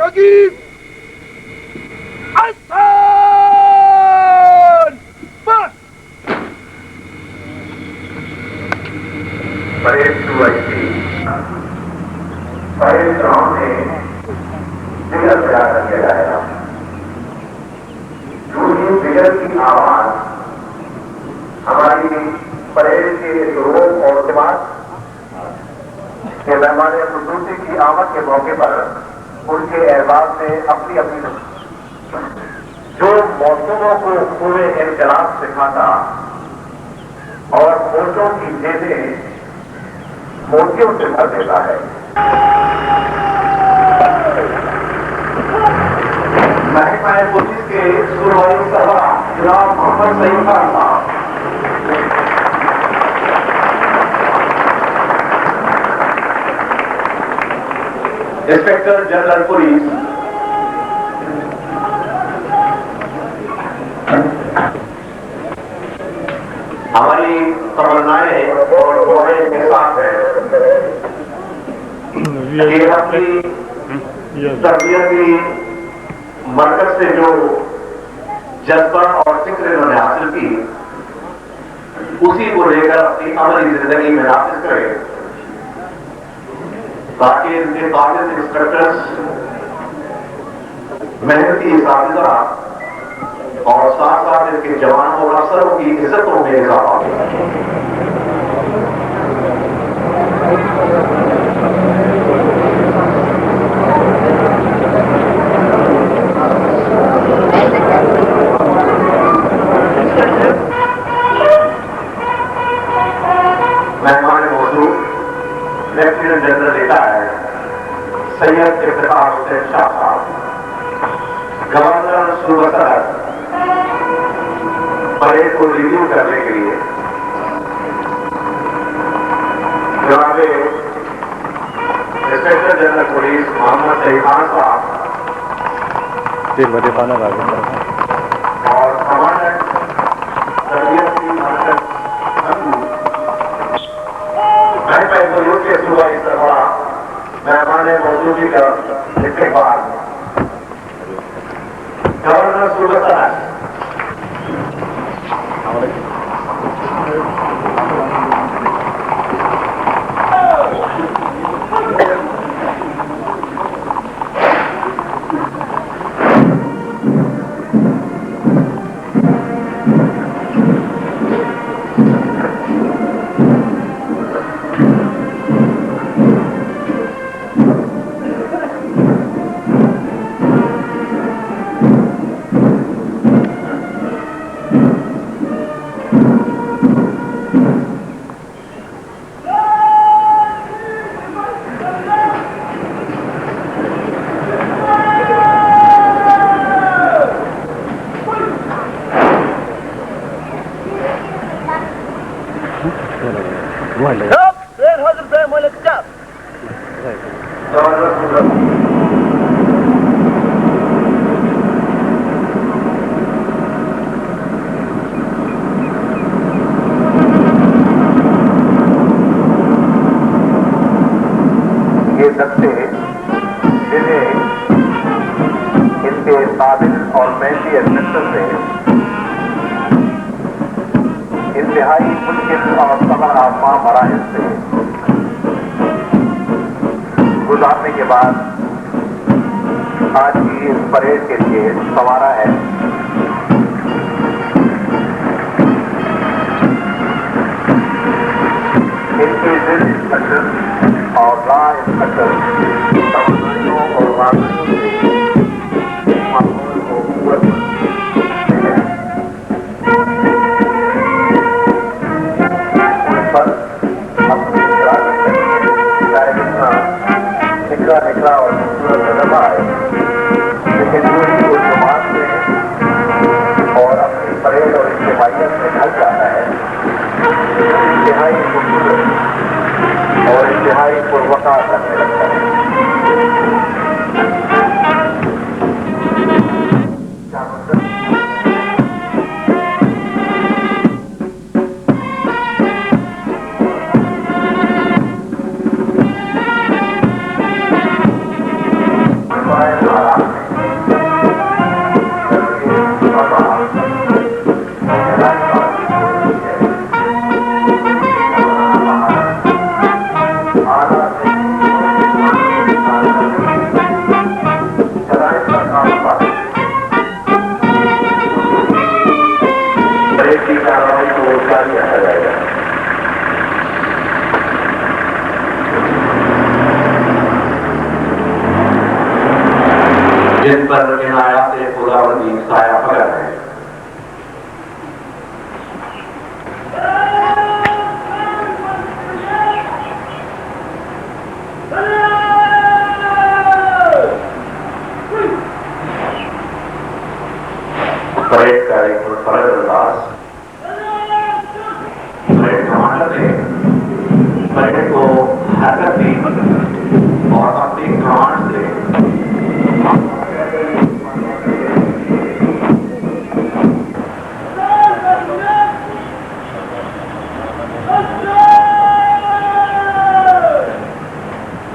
जागीर आसान बस। Parade to ऐसी परेड ग्राउंड में बिगल बजा करके जाएगा। दूसरी बिगल की आवाज हमारी परेड के रोग और दिमाग के मेहमान खुसूसी की आमद के मौके पर उनके एहसास में अपनी अपनी जो मौसमों को पूरे इनकलाब सिखाता और खोजों की जेबें मोतियों से भर देता है। महकमा पुलिस के सुरवाई सरबराह जनाब मोहम्मद सईद खान साहब, इंस्पेक्टर जनरल पुलिस हमारी तमन्नाएं और दुआएं के साथ है कि अपनी तरबियती मरकज से जो जज्बा और फिक्र इन्होंने हासिल की उसी को लेकर अपनी अमली जिंदगी में नाफिज करें ताकि इनके काबिल इंस्ट्रक्टर्स, मेहनती साथिदा और साथ साथ इनके जवानों और अफसरों की इज्जतों में इजाफा हो। मेहमान मौजूद lieutenant general retired Syed Iftikhar Hussain Shah साहब, गवर्नर सूबा सरहद, परेड को रिव्यू करने के लिए जनाब inspector general police Mohammad Saeed Khan साहब और कमांडेंट तरबियती मरकज महकमा के सूबाई सरबराह मेहमान मौजूदगी का इत्तेफाक गवर्नर सूबा सरहद ये दस्ते जिन्हें इनके काबिल और मेहनती एडमिनिस्टर से इंतहाई मुश्किल और सबर आजमा मराहिल से गुजारने के बाद आज की इस परेड के लिए संवारा है। इनके जिल इंस्पेक्टर और ला इंस्पेक्टर तमन्नाओं और वादों से माहौल को पूरा पर अपनी निकला और खूबसूरत नजर आए, लेकिन पूरी को जमात में और अपनी परेड और इज्तिमाइयत में ढल जाता है। इंतहाई खूबसूरत और इंतहाई पुरवकार करने लगता है। परेड की कार्रवाई को जारी रखा जाएगा। जिन पर इनायात खुदावंदी साया फगर है। परेड का एक फर्ज अंदाज परेड कमांडर ने परेड को हरकत दी और अपनी कमांड से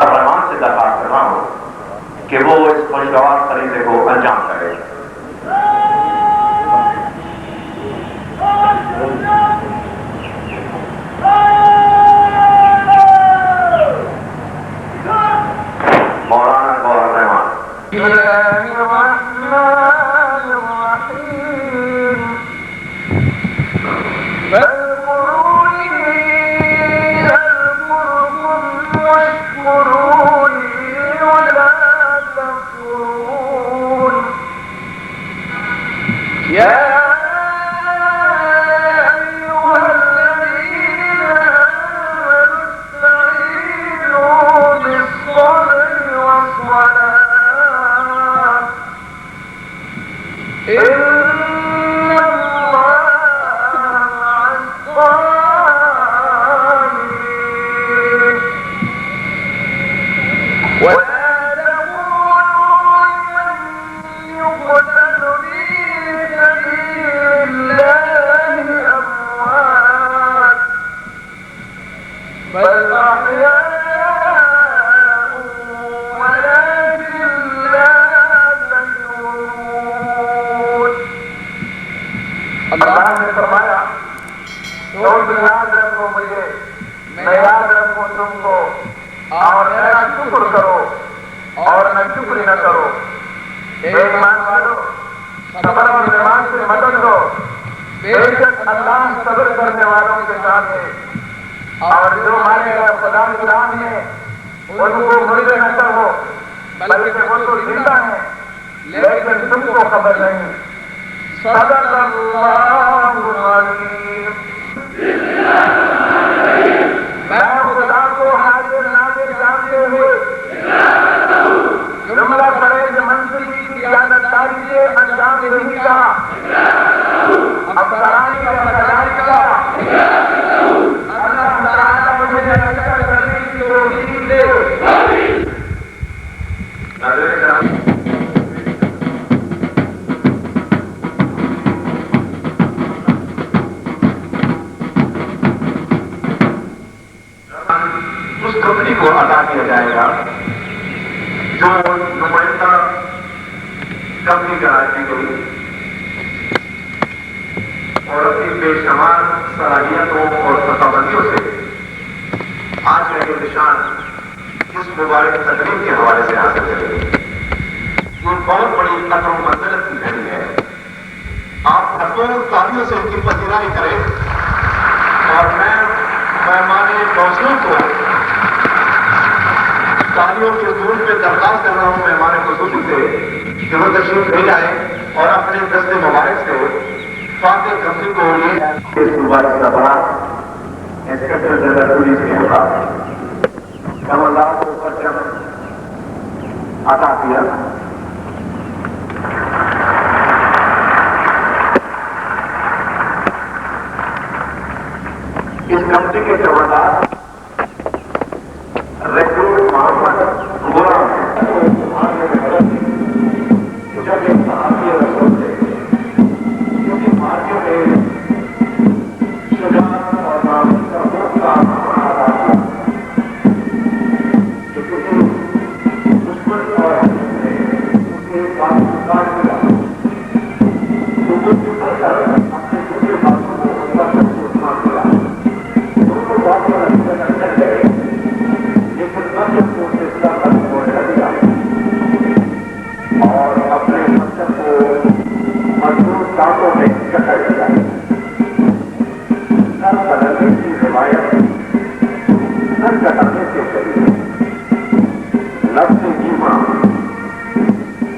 रहमान से दरखास्त कर रहा हूं कि वो इस खुशगवार फरीजे को अंजाम करे। अल्लाह ने फरमाया, तो याद रखो मुझे, मैं याद रखूं तुमको, और मेरा शुक्र करो और न शुक्र न करो। ईमान वालों, सब्र और ईमान से मदद लो। बेशक अल्लाह सब्र करने वालों के साथ है। और जो मानेगा खुदा कुरान में, उनको मुर्दे न कहो, बल्कि वो तो जिंदा है, लेकिन तुमको खबर नहीं। मैं खुदा को हाजिर नाजिर जानते हुए जुमला फरेज मंसूबी की जानकारी से अंजाम नहीं कहा। अब सराहनीय का अल्लाह ताला मुझे नजर करने की तौफीक दे। उस कंपनी को अदा किया जाएगा जो नुमाइंदा कंपनी करार की गई और अपनी बेशुमार सलाहियतों और सताबंदियों से आज का ये निशान इस मुबारक तकरीब के हवाले से हासिल करेंगे। ये बहुत बड़ी कदर मंजिलत की घड़ी है। आप भरपूर तालियों से उनकी पजीराई करें और मैं मेहमाने मौजूद को तालियों के दूर पे दरखास्त कर रहा हूं मेहमान खुसूसी से कि वो तशरीफ ले जाए और अपने दस्ते मुबारक से फाते कंपनी को इस मुबारक का बड़ा इंस्पेक्टर जनरल पुलिस के खिलाफ कमलदार को परचम अता किया। इस कंपनी के चौकीदार रिक्रूट मोहम्मद गुलाम जब एक भारतीय रसूल थे, क्योंकि भारतीयों में शुजाअत और नाम का बहुत काम आ रहा था कि किसी दुश्मन और उसके पाकिस्तान किया तो कुछ अंदर अपने दूसरे बातों को उनका सब उठा किया। दोनों बातों अंदर गए, लेकिन और अपने बातों में कतर दिया। सर बदलने की रिवायत सर कटाने से चली है। लफ्ज़ ईमा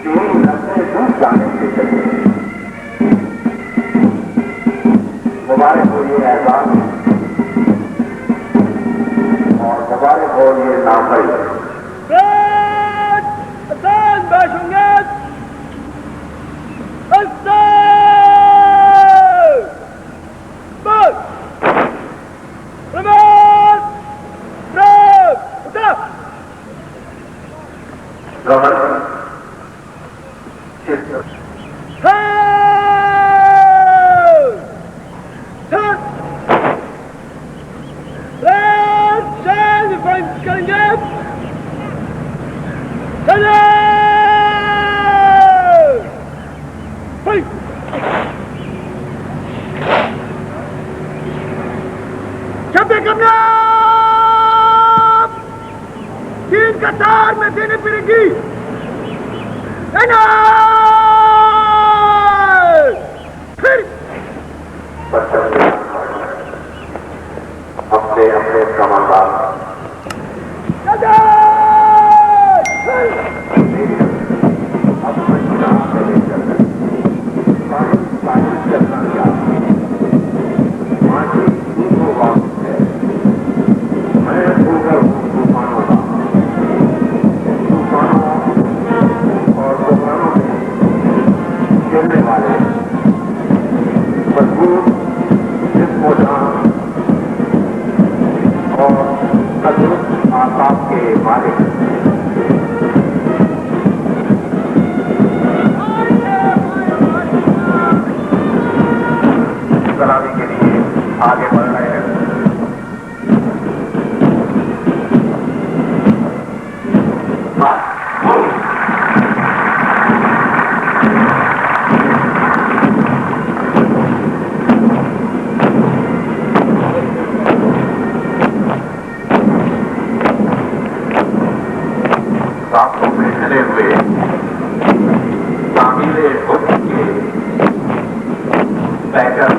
तेरी लफ्ज़ें डूब जाने से चली है। मुबारक हो ये एहसास और मुबारक हो ये नामई। तीन कतार में देने पड़ेगी। फिर अपने अपने कमांडर सलामी के लिए आगे बढ़ रहे हैं। रास्तों में खड़े हुए तामीले हुक्म के पैकर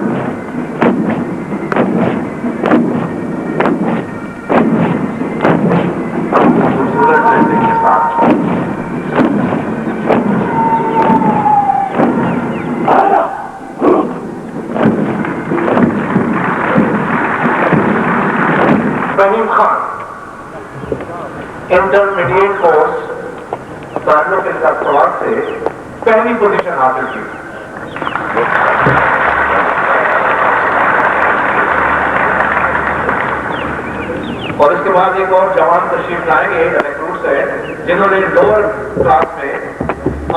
खूबसूरत ड्रेसिंग के साथ फहीम खान इंटरमीडिएट कोर्स दारुल इल्लाह से पहली पोजीशन हासिल की। और इसके बाद एक और जवान तशरीफ लाएंगे रिक्रूट से, जिन्होंने लोअर क्लास में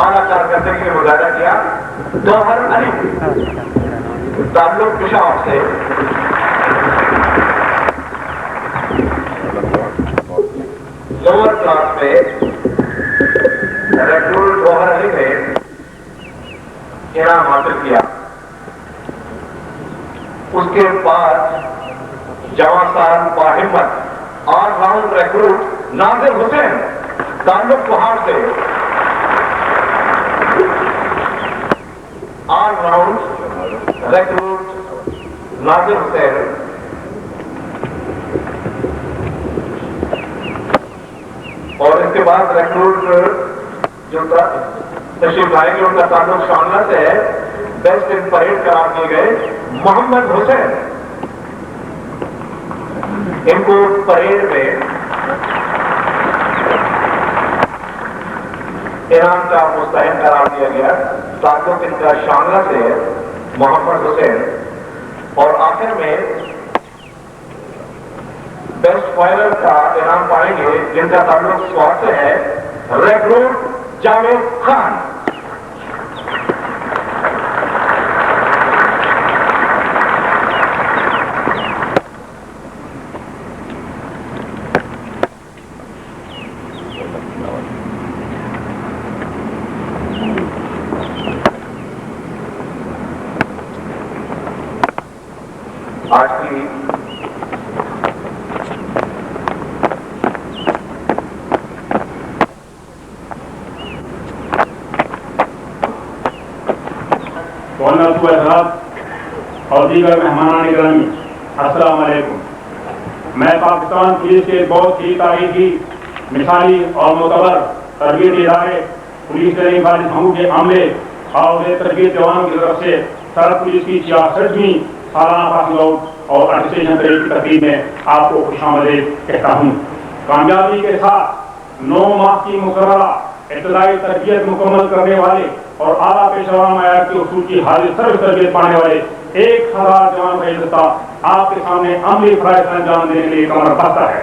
आला कारकर्दगी में मुजाहिदा किया। जौहर अली ताल्लुक पेशावर से, लोअर क्लास में रिक्रूट जौहर अली ने इनाम हासिल किया। उसके बाद जवान साहब बाहिम्मत ऑल राउंड रिक्रूट नाजिर हुसैन ताल्लुक पहाड़ से, ऑल राउंड रिक्रूट नाजिर हुसैन। और इसके बाद रिक्रूट जो तशरीफ लाएंगे उनका ताल्लुक शामला से है। बेस्ट इन परेड करार दिए गए मोहम्मद हुसैन, इनको परेड में इनाम का मुस्तहिक करार दिया गया। ताल्लुक इनका शामला से है मोहम्मद हुसैन। और आखिर में बेस्ट फाइनल का इनाम पाएंगे जिनका ताल्लुक स्वाद से है रिक्रूट जावेद खान। आज की गवर्नर सूबे साहब और दीगर मेहमान गिरामी, अस्सलाम वालेकुम। मैं पाकिस्तान पुलिस के बहुत ही तारीखी, मिसाली और मोतबर तरबियती इदारे पुलिस ट्रेनिंग कॉलेज महू के आमले और तरबियत जवान की तरफ से सरहद पुलिस की 66वीं सालाना पासिंग आउट और अटेस्टेशन परेड की तकरीब में आपको खुशामदीद कहता हूँ। कामयाबी के साथ 9 माह की मुकर्ररा इब्तदाई तरबियत मुकम्मल करने वाले और आला पेशेवराना मयार के उसूल की हाजिर सर्व तरबियत पाने वाले 1000 जवान का इल्तिसा आपके सामने अमली फराइज अंजाम देने के लिए कमर बस्ता है।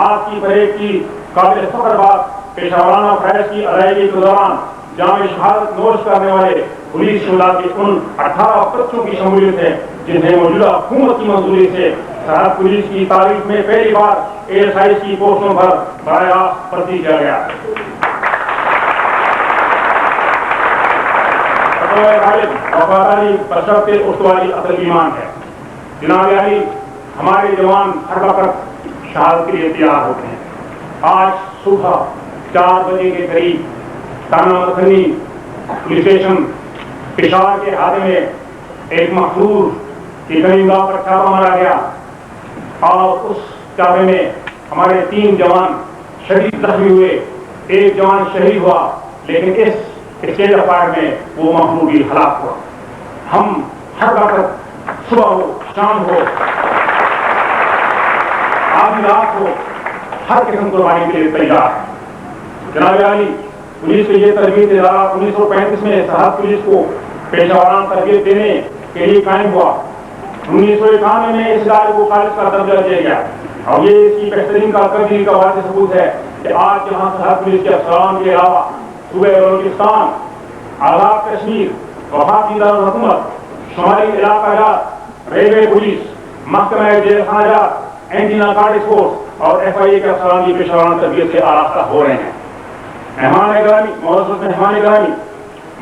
आज की परेड की काबिल फख्र बात पेशेवराना फराइज की अदायगी के दौरान जाम शहादत नोश करने वाले पुलिस शुरा के उन 18 बच्चों की शमूलियत है जिन्हें मौजूदा हुकूमत की मंजूरी से सरहद पुलिस की तारीख में पहली बार ASI की पोस्टों पर बराह भर्ती किया गया। वफादारी बशर्ते उस्तवारी असल ईमान है। जनाब अली, हमारे जवान हर वक्त शहादत के लिए तैयार होते हैं। आज सुबह 4 बजे के करीब थाना मथनी पुलिस स्टेशन पेशावर के हाथे में एक मखसूर की गनीमगाह पर छापा मारा गया और उस छापे में हमारे 3 जवान शहीद जख्मी हुए, 1 जवान शहीद हुआ, लेकिन इस स्टेज ऑफ फायर में वो मखसूर भी हलाक हुआ। हम हर वक्त सुबह हो, शाम हो, आधी रात हो, हर किस्म कुर्बानी के लिए तैयार है। जनाब अली, पुलिस के ये तरबियत इदारा 1935 में सरहद पुलिस को पेशेवराना तरबियत देने के लिए कायम हुआ। 1991 में इस इदारे को कॉलेज का दर्जा दिया गया और ये इसकी बेहतरीन कारकर्दगी का वाज़ेह सबूत है कि आज जहाँ सरहद पुलिस के अफसरान के अलावा सूबे बलोचिस्तान, आज़ाद कश्मीर, वफाकी दारुल-हुकूमत, शुमारी इलाक़ाजात, रेलवे पुलिस, महकमा जेल खानाजात, एंटी नारकोटिक्स फोर्स और FIA के अफसरान की पेशेवराना तरबियत से आरास्ता हो रहे हैं। मेहमान गिरामी,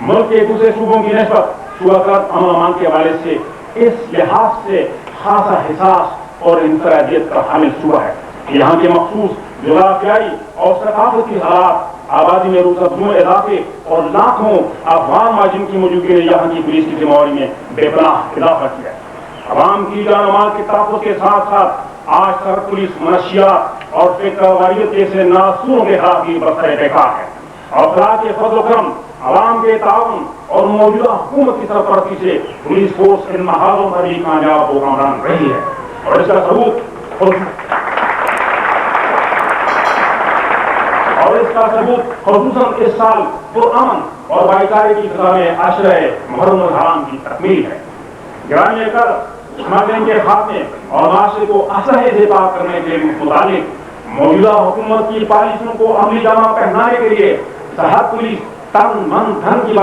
मुल्क के दूसरे सूबों की नस्बत शुरुआत अमन अमान के हवाले से इस लिहाज से खासा हिसास और इंफरादियत का हामिल सूबा है। यहाँ के मखसूस जोग्राफियाई और सकाफती हालात, आबादी में रूसबजों इजाफे और लाखों अफगान माजिन की मौजूदगी ने यहाँ की पुलिस की जिम्मेवारी में बेपनाह इजाफा किया। अवाम की जान माल के तहफ़्फ़ुज़ के साथ साथ आज सरहद पुलिस मनशियात और फिक्रवारियत जैसे नासूरों के खिलाफ भी बरसरे बेकार है और खुदा के फज़्ल करम, अवाम के ताउन और मौजूदा हुकूमत की सरपरस्ती से पुलिस फोर्स इन महाजों पर भी कामयाब व कामयाब रही है और इसका सबूत ख़ुसूसन इस साल पुरअमन और भाईचारे की फिज़ा में आश्रय मुहर्रम हराम की तकमील है। गिरामी कर समाज के खात्मे और माशरे को असह से पाक करने के मुतालिक मौजूदा हुकूमत की पॉलिसियों को अमली जामा पहनाने के लिए सरहद पुलिस तन मन धन की